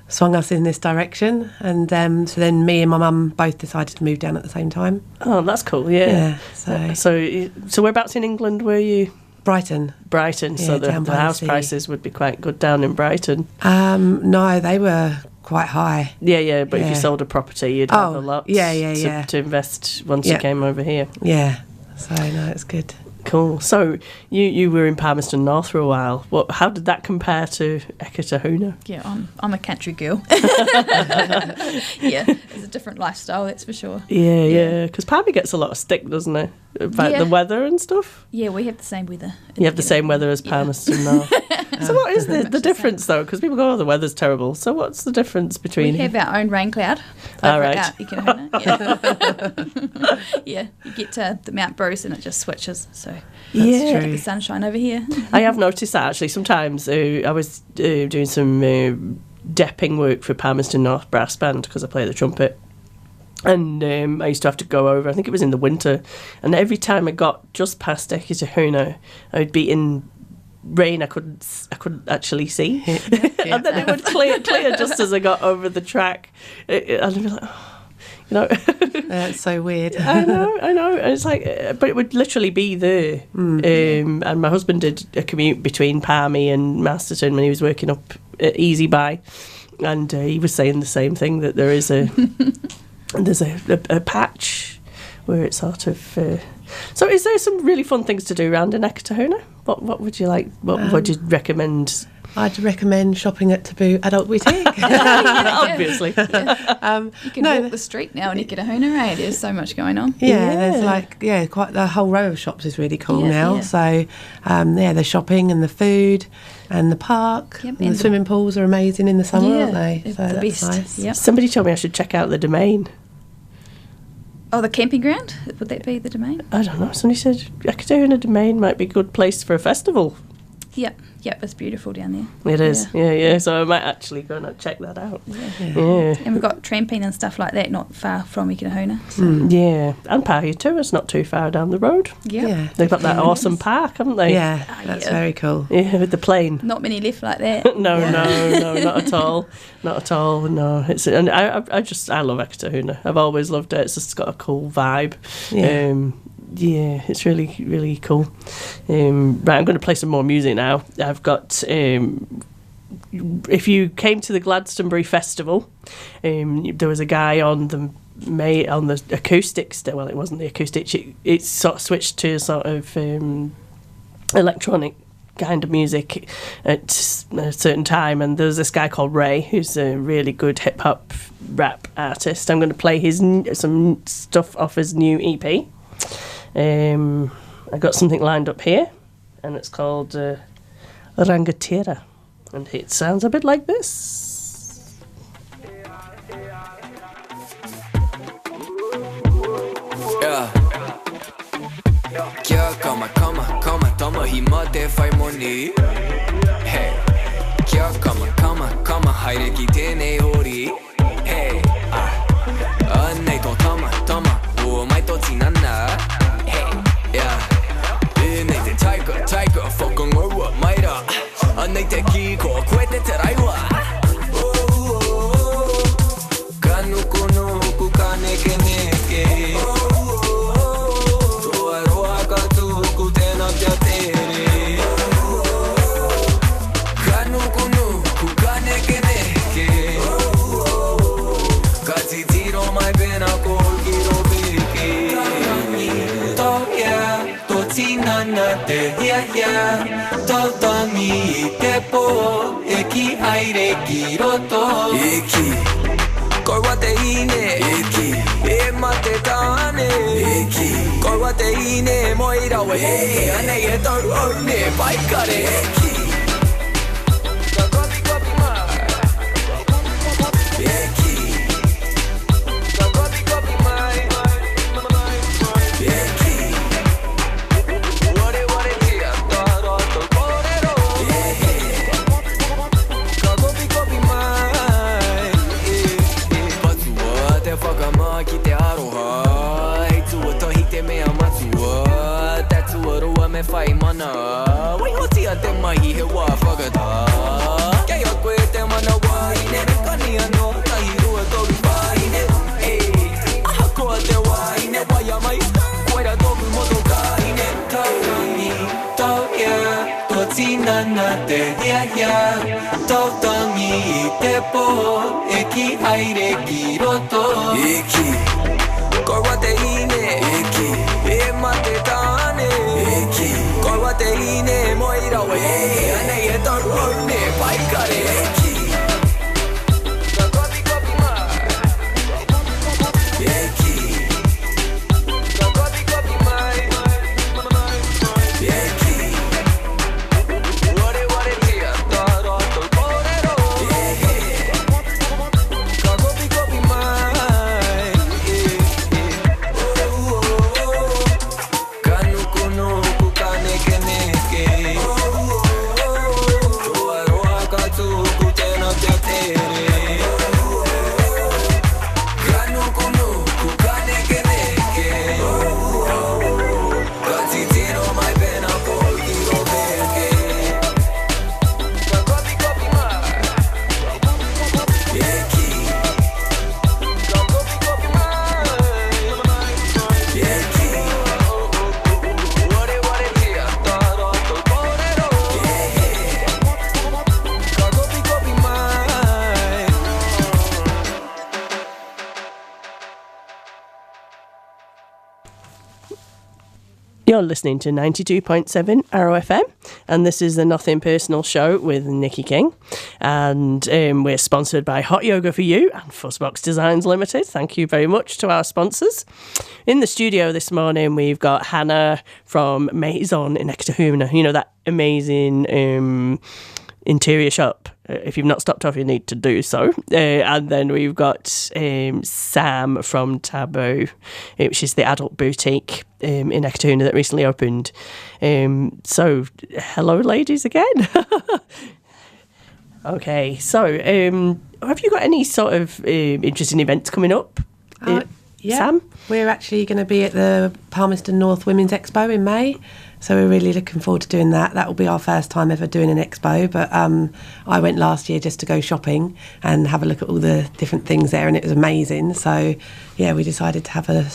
swung us in this direction, and so then me and my mum both decided to move down at the same time. Oh, that's cool. Yeah. So whereabouts in England were you? Brighton. So the house prices would be quite good down in Brighton. No, they were quite high. Yeah, but if you sold a property, you'd have a lot to invest once you came over here. Yeah, so no, it's good. Cool. So you were in Palmerston North for a while. How did that compare to Eketahuna? Yeah, I'm a country girl. Yeah, it's a different lifestyle, that's for sure. Yeah. Because Palmy gets a lot of stick, doesn't it? About the weather and stuff? Yeah, we have the same weather. You have the same weather as Palmerston North. So what is the difference, though? Because people go, the weather's terrible. So what's the difference between... We have our own rain cloud. All right. Yeah, you get to the Mount Bruce and it just switches, so... That's true. The sunshine over here. I have noticed that, actually. Sometimes I was doing some depping work for Palmerston North Brass Band because I play the trumpet. And I used to have to go over, I think it was in the winter, and every time I got just past Eketahuna, I would be in rain I couldn't actually see. And then it would clear just as I got over the track. And I'd be like, That's so weird. I know. And it's like, but it would literally be there. And my husband did a commute between Palmy and Masterton when he was working up at Easy Buy, and he was saying the same thing, that there is there's a patch where it's sort of... So is there some really fun things to do around in Eketahuna? What would you like? What would you recommend? I'd recommend shopping at Taboo Adult Boutique. Obviously. Yeah. You can walk the street now in Eketahuna, right? There's so much going on. There's quite the whole row of shops is really cool now. Yeah. So, the shopping and the food and the park and the swimming pools are amazing in the summer, aren't they? So that's the best. Nice. Yep. Somebody told me I should check out the Domain. Oh, the camping ground? Would that be the Domain? I don't know. Somebody said Eketahuna Domain might be a good place for a festival. Yep, it's beautiful down there. It is, yeah. So I might actually go and check that out. Yeah. And we've got tramping and stuff like that not far from Ikitahuna. So. Yeah, and Pahi too. It's not too far down the road. Yeah. They've got that awesome park, haven't they? Yeah, that's very cool. Yeah, with the plane. Not many left like that. No, not at all. Not at all. No, and I love Ikitahuna. I've always loved it. It's just got a cool vibe. Yeah, it's really, really cool. Right, I'm going to play some more music now. I've got, if you came to the Glastonbury Festival, there was a guy on the acoustics. Well, it wasn't the acoustics. It sort of switched to sort of electronic kind of music at a certain time, and there was this guy called Ray, who's a really good hip hop rap artist. I'm going to play some stuff off his new EP. I got something lined up here, and it's called Rangatira, and it sounds a bit like this. Yeah. Kia kama tama hima te whai moni. Hey. Kia kama haere ki tēnei hori. Hey. Anei tō tama o mai tō tinana. Nei te taika whakangorua mai rā. Anei te ki ko koe te raiwa. Ka nuku ka neke Toa roa ka tuku tēnā pia tere. Ka nuku ka neke Ka titiro mai pena ko kiro peke. Tinana te Totangi te po Eki aire ki roto Eki Korwa te ine Eki E mate tāne Eki Korwa te ine Moira we Anei e tau one Paikare Eki me whai mana Wai hoti a te mahi he wā whakata Kei a koe te mana wāine Rekani anō tahi rua toru wāine Aha koa te wāine Wai a mai Koera toku moto kāine Taurangi, tau ia Tō tinana te Tautangi I te po Eki aire ki roto Eki Korwa te ine Eki E mate tāne Eki Korwa te ine Moira we Anei e tau one Paikare Eki Ka kopi mai Eki Ka kopi mai Eki Ware tia Taro to korero Ka kopi mai You're listening to 92.7 Arrow FM, and this is the Nothing Personal Show with Nikki King. And we're sponsored by Hot Yoga for You and Fuzzbox Designs Limited. Thank you very much to our sponsors. In the studio this morning, we've got Hannah from Maison in Ikitahuna. You know, that amazing interior shop if you've not stopped off, you need to do so. And then we've got Sam from Taboo, which is the adult boutique in Ekatuna that recently opened. So, hello, ladies, again. Okay, so have you got any sort of interesting events coming up, Sam? We're actually going to be at the Palmerston North Women's Expo in May. So we're really looking forward to doing that. That will be our first time ever doing an expo. But I went last year just to go shopping and have a look at all the different things there, and it was amazing. So, yeah, we decided to have a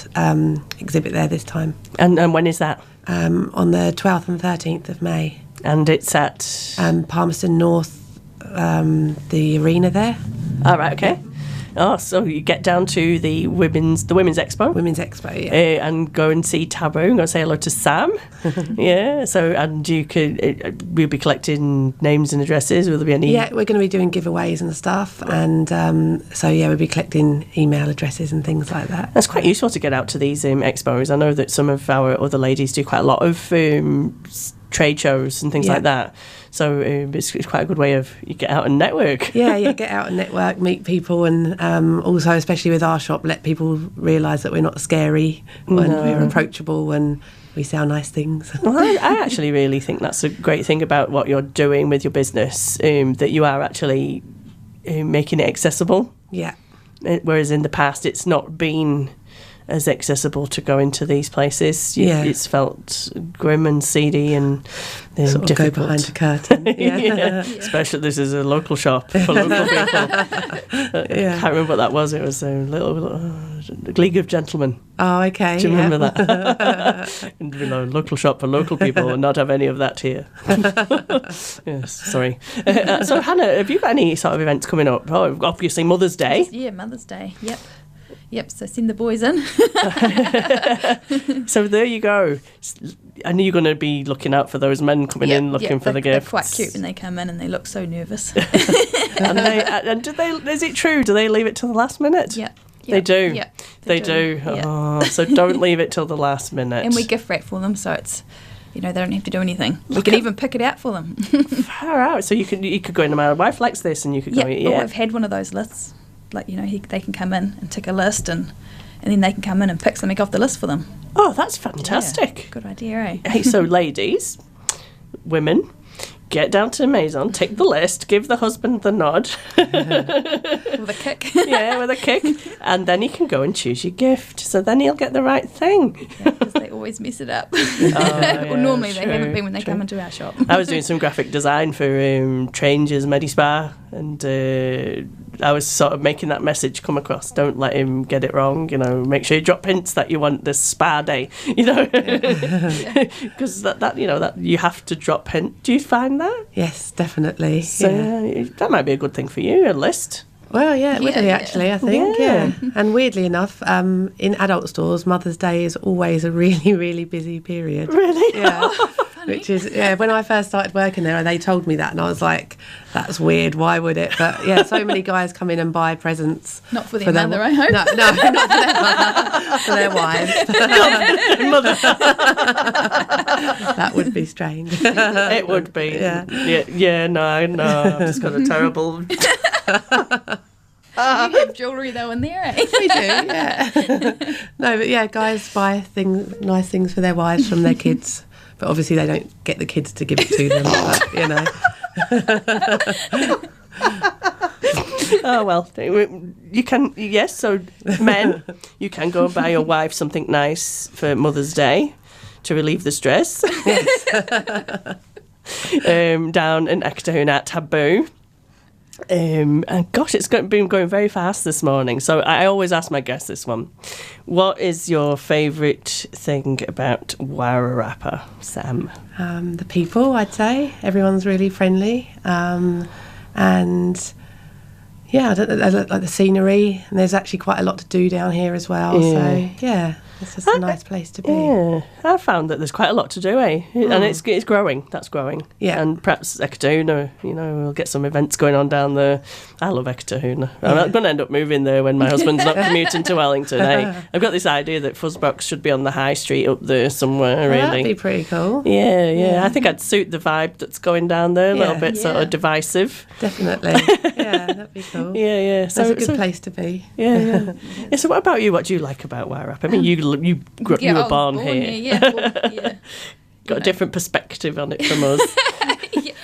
exhibit there this time. And when is that? On the 12th and 13th of May. And it's at? Palmerston North, the arena there. All right, okay. Yeah. Oh, so you get down to the Women's Expo? Women's Expo, yeah. And go and see Taboo and go say hello to Sam. Yeah, so, and you could, we'll be collecting names and addresses. Will there be any? Yeah, we're going to be doing giveaways and stuff. And so, yeah, we'll be collecting email addresses and things like that. That's quite useful to get out to these expos. I know that some of our other ladies do quite a lot of trade shows and things like that. So it's quite a good way of you get out and network. Yeah, get out and network, meet people, and also, especially with our shop, let people realise that we're not scary and we're approachable and we sell nice things. Well, I actually really think that's a great thing about what you're doing with your business, that you are actually making it accessible. Yeah. Whereas in the past, it's not been as accessible to go into these places. It's felt grim and seedy and sort of difficult. Go behind a curtain. Yeah. Especially this is a local shop for local people. I can't remember what that was. It was a little League of Gentlemen. Oh, okay. Do you remember that? Local shop for local people and not have any of that here. Yes, sorry. So Hannah, have you got any sort of events coming up? Oh, obviously Mother's Day. Yeah, Mother's Day. Yep, so send the boys in. So there you go. I knew you're going to be looking out for those men coming in looking for the gifts. They're quite cute when they come in and they look so nervous. And do they? Is it true? Do they leave it till the last minute? Yeah. They do. Yeah, they do. Oh, so don't leave it till the last minute. And we gift wrap for them, so it's, they don't have to do anything. We can even pick it out for them. Far out. So you could go in, my wife likes this, and you could go. Yeah, I've had one of those lists. Like, they can come in and tick a list and then they can come in and pick something off the list for them. Oh, that's fantastic. Yeah, good idea, eh? Hey, so ladies, women, get down to the Maison, tick the list, give the husband the nod. With a kick. Yeah, with a kick. And then he can go and choose your gift. So then he'll get the right thing. Yeah, because they always mess it up. Well, normally they haven't been when they come into our shop. I was doing some graphic design for Tranger's Medispa, and I was sort of making that message come across. Don't let him get it wrong, make sure you drop hints that you want this spa day, because that you have to drop hint. Do you find that? Yes, definitely. So that might be a good thing for you, a list. Well, yeah, it would be actually, I think, yeah. And weirdly enough, in adult stores, Mother's Day is always a really, really busy period. Really? Yeah. Oh, which is, when I first started working there, they told me that, and I was like, that's weird, why would it? But yeah, so many guys come in and buy presents. Not for their mother, I hope. No, not for their mother, for their wives. Mother. That would be strange. It would be. Yeah, no, I've just got a terrible... You have jewellery though in there, eh? We do, yeah. No, but yeah, guys buy nice things for their wives from their kids, but obviously they don't get the kids to give it to them. But, Oh well, you can. Yes, so men, you can go and buy your wife something nice for Mother's Day to relieve the stress. Down in Ekatuna at Taboo. And gosh, it's been going very fast this morning. So I always ask my guests this one. What is your favourite thing about Wairarapa, Sam? The people, I'd say. Everyone's really friendly. And yeah, I like the scenery. And there's actually quite a lot to do down here as well. Yeah. So yeah. It's just a nice place to be. Yeah, I found that there's quite a lot to do, and it's growing. That's growing. Yeah, and perhaps Ekatahuna, we'll get some events going on down there. I love Ekatahuna. I'm going to end up moving there when my husband's not commuting to Wellington. I've got this idea that Fuzzbox should be on the high street up there somewhere. Really, that'd be pretty cool. Yeah. I think I'd suit the vibe that's going down there. A little bit sort of divisive. Definitely. Yeah, that'd be cool. Yeah. So it's a good place to be. Yeah. So what about you? What do you like about Wairarapa? I mean, you were born here. Got a different perspective on it from us.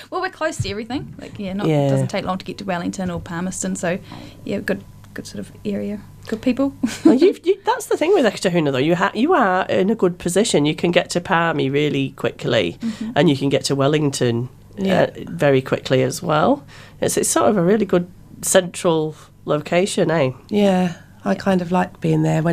Well, we're close to everything. It doesn't take long to get to Wellington or Palmerston, so good sort of area, good people. Well, that's the thing with Ekatahuna, though. You are in a good position. You can get to Palmy really quickly, and you can get to Wellington very quickly as well. It's sort of a really good central location, eh? Yeah, I kind of like being there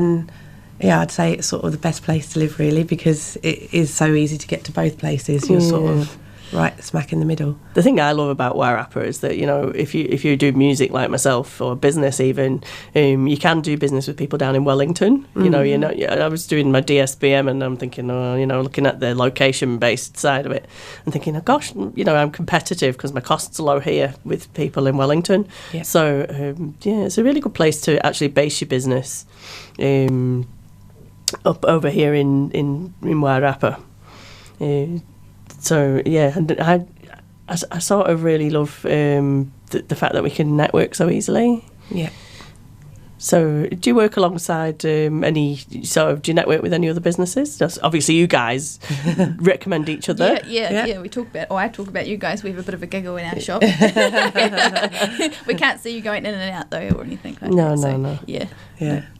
I'd say it's sort of the best place to live, really, because it is so easy to get to both places. You're sort of right smack in the middle. The thing I love about Wairarapa is that, if you do music like myself, or business even, you can do business with people down in Wellington. I was doing my DSBM and I'm thinking, looking at the location-based side of it, and thinking, oh gosh, I'm competitive because my costs are low here with people in Wellington. Yeah. So, it's a really good place to actually base your business up over here in Wairarapa. So and I sort of really love the fact that we can network so easily. Yeah. So do you work alongside do you network with any other businesses? Obviously you guys recommend each other. Yeah. We talk about, I talk about you guys. We have a bit of a giggle in our shop. We can't see you going in and out though, or anything like that. No. Yeah.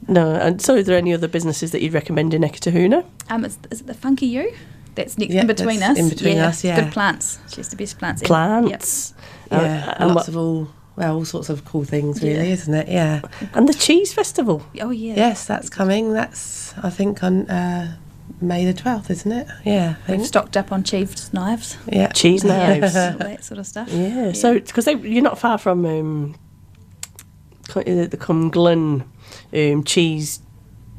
No, and so is there any other businesses that you'd recommend in Ekatahuna? Is it the Funky You? That's next in between us. In between us, yeah. Good plants. She has the best plants. Plants. Yep. And lots of all sorts of cool things, really, isn't it? Yeah. And the Cheese Festival. Oh, yeah. Yes, that's coming. That's, I think, on May the 12th, isn't it? Yeah. We've stocked up on cheese knives. Yeah. Cheese knives. All that sort of stuff. Yeah. So, because you're not far from the Cumglen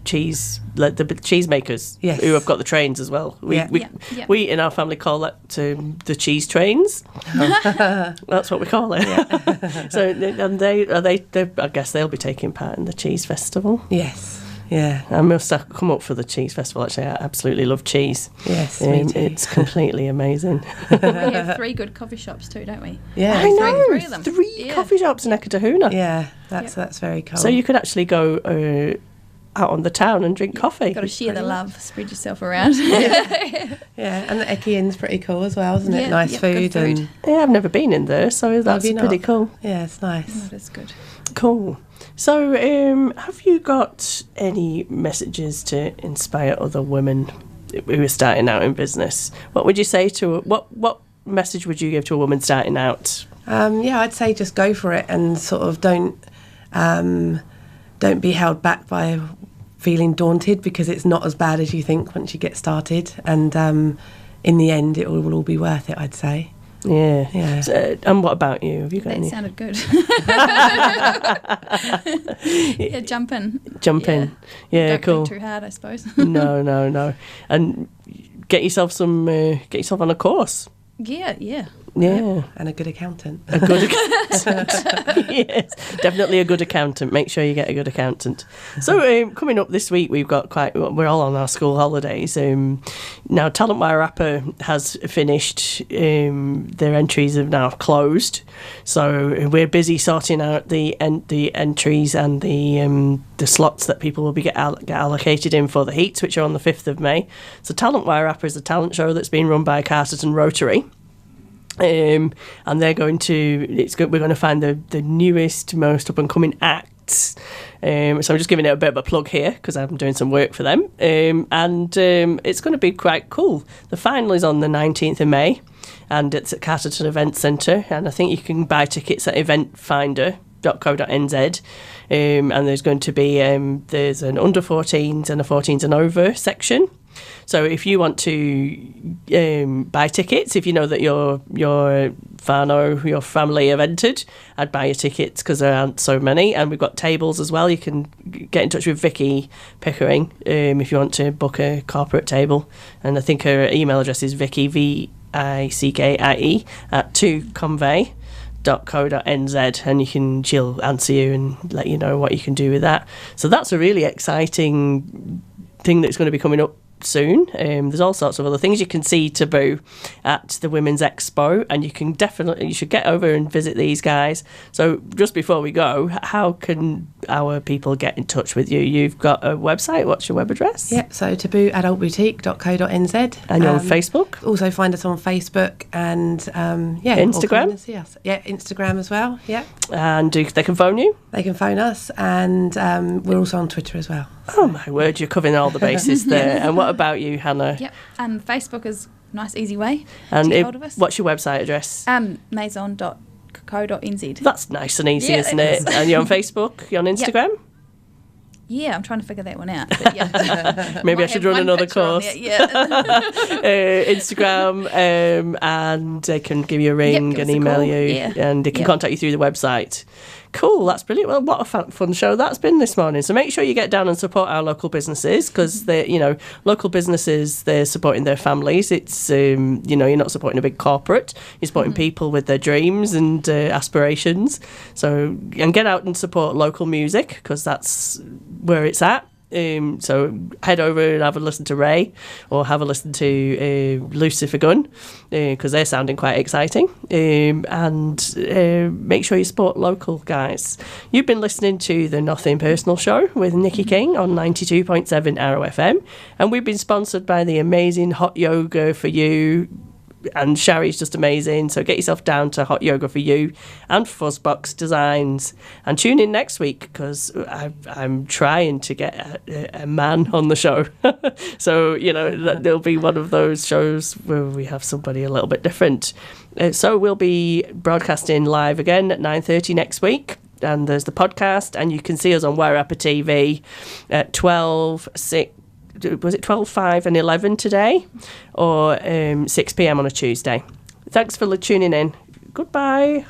cheese, like the cheese makers, who have got the trains as well. We in our family call that the cheese trains. That's what we call it. Yeah. So and they I guess they'll be taking part in the cheese festival. Yes. Yeah. I must have come up for the cheese festival. Actually, I absolutely love cheese. Yes, me too. It's completely amazing. We have 3 good coffee shops too, don't we? Yeah, I know. 3 of them. 3 coffee shops in Ekatahuna. Yeah, that's very cool. So you could actually go out on the town and drink coffee. Got to share the love, spread yourself around. Yeah, and the Eki Inn's pretty cool as well, isn't it? Nice food. And I've never been in there, so that's pretty cool. Yeah, it's nice. That is good. Cool. So, have you got any messages to inspire other women who are starting out in business? What would you say to what message would you give to a woman starting out? I'd say just go for it and sort of don't be held back by feeling daunted, because it's not as bad as you think once you get started, and in the end it will all be worth it, I'd say. Yeah. So, and what about you? Have you got any? That sounded good. Jump in. Yeah, Don't cool. think too hard, I suppose. No. And get yourself on a course. Yeah. And a good accountant. Yes, definitely a good accountant. Make sure you get a good accountant. So coming up this week, we're all on our school holidays. Now Talent Wairarapa has finished. Their entries have now closed, so we're busy sorting out the entries and the slots that people will be get allocated in for the heats, which are on the 5th of May. So Talent Wairarapa is a talent show that's being run by Carterton Rotary. And they're going to. We're going to find the newest, most up and coming acts. So I'm just giving it a bit of a plug here because I'm doing some work for them. And it's going to be quite cool. The final is on the 19th of May, and it's at Carterton Event Centre. And I think you can buy tickets at eventfinder.co.nz. And there's going to be there's an under 14s and a 14s and over section. So if you want to buy tickets, if you know that your fan or your family have entered, I'd buy your tickets because there aren't so many. And we've got tables as well. You can get in touch with Vicky Pickering if you want to book a corporate table. And I think her email address is Vicky, VICKIE, at 2convey.co.nz, and she'll answer you and let you know what you can do with that. So that's a really exciting thing that's going to be coming up soon. There's all sorts of other things. You can see Taboo at the Women's Expo, and you should get over and visit these guys. So just before we go, how can our people get in touch with you? You've got a website. What's your web address? Yep, so tabooadultboutique.co.nz. And you're on Facebook? Also find us on Facebook and Instagram? See us. Yeah, Instagram as well. Yeah. And they can phone you? They can phone us, and we're also on Twitter as well. Oh my word, you're covering all the bases there. And what about you, Hannah? Yep, Facebook is a nice, easy way and to get hold of us. What's your website address? maison.co.nz. That's nice and easy, isn't it? And you're on Facebook? You're on Instagram? Yep. Yeah, I'm trying to figure that one out. But yeah. Maybe I should run another course. Instagram, and they can give you a ring and email you, and they can contact you through the website. Cool, that's brilliant. Well, what a fun show that's been this morning. So make sure you get down and support our local businesses, because local businesses, they're supporting their families. It's you're not supporting a big corporate. You're supporting people with their dreams and aspirations. So and get out and support local music, because that's where it's at. So head over and have a listen to Ray, or have a listen to Lucifer Gunn, because they're sounding quite exciting. And make sure you support local, guys. You've been listening to the Nothing Personal Show with Nikki King on 92.7 Arrow FM, and we've been sponsored by the amazing Hot Yoga for You. And Shari's just amazing. So get yourself down to Hot Yoga for You and Fuzzbox Designs. And tune in next week, because I'm trying to get a man on the show. So, there'll be one of those shows where we have somebody a little bit different. So we'll be broadcasting live again at 9:30 next week. And there's the podcast, and you can see us on Wairarapa TV at 12, 6. Was it 12, 5 and 11 today, or 6 p.m. on a Tuesday? Thanks for tuning in. Goodbye.